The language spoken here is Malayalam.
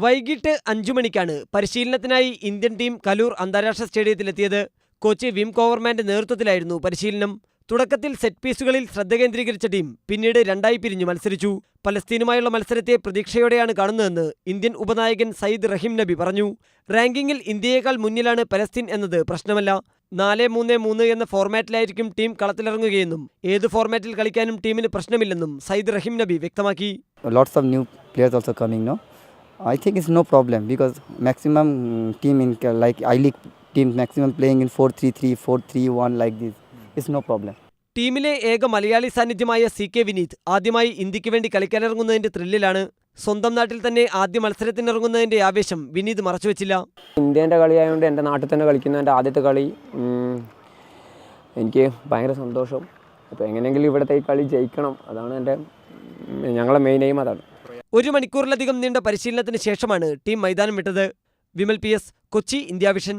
വൈകിട്ട് 5 മണിക്കാണ് പരിശീലനത്തിനായി ഇന്ത്യൻ ടീം കലൂർ അന്താരാഷ്ട്ര സ്റ്റേഡിയത്തിലെത്തിയത്. കോച്ച് വിം കോവർമാന്റെ നേതൃത്വത്തിലായിരുന്നു പരിശീലനം. തുടക്കത്തിൽ സെറ്റ് പീസുകളിൽ ശ്രദ്ധ കേന്ദ്രീകരിച്ച ടീം പിന്നീട് രണ്ടായി പിരിഞ്ഞു മത്സരിച്ചു. പലസ്തീനുമായുള്ള മത്സരത്തെ പ്രതീക്ഷയോടെയാണ് കാണുന്നതെന്ന് ഇന്ത്യൻ ഉപനായകൻ സയ്യിദ് റഹീം നബി പറഞ്ഞു. റാങ്കിങ്ങിൽ ഇന്ത്യയേക്കാൾ മുന്നിലാണ് പലസ്തീൻ എന്നത് പ്രശ്നമല്ല. 4-3-3 എന്ന ഫോർമാറ്റിലായിരിക്കും ടീം കളത്തിലിറങ്ങുകയെന്നും ഏത് ഫോർമാറ്റിൽ കളിക്കാനും ടീമിന് പ്രശ്നമില്ലെന്നും സയ്യിദ് റഹീം നബി വ്യക്തമാക്കി. Lots of new players also coming, no? I think it's no problem because maximum team in like I-League team maximum playing in 4-3-3, 4-3-1 like this. It's no problem. ടീമിലെ ഏക മലയാളി സാന്നിധ്യമായ CK വിനീത് ആദ്യമായി ഇന്ത്യക്ക് വേണ്ടി കളിക്കാനിറങ്ങുന്നതിന്റെ ത്രില്ലിലാണ്. സ്വന്തം നാട്ടിൽ തന്നെ ആദ്യ മത്സരത്തിനിറങ്ങുന്നതിന്റെ ആവേശം വിനീത് മറച്ചുവെച്ചില്ല. ഇന്ത്യൻ്റെ കളിയായതുകൊണ്ട് എൻ്റെ നാട്ടിൽ തന്നെ കളിക്കുന്ന എൻ്റെ ആദ്യത്തെ കളി എനിക്ക് ഭയങ്കര സന്തോഷം. അപ്പോൾ എങ്ങനെയെങ്കിലും ഇവിടുത്തെ ഈ കളി ജയിക്കണം, അതാണ് ഞങ്ങളെ മെയിൻ എയിം. അതാണ്. 1 മണിക്കൂറിലധികം നീണ്ട പരിശീലനത്തിന് ശേഷമാണ് ടീം മൈതാനം വിട്ടത്. Vimal PS, Kochi, India vision.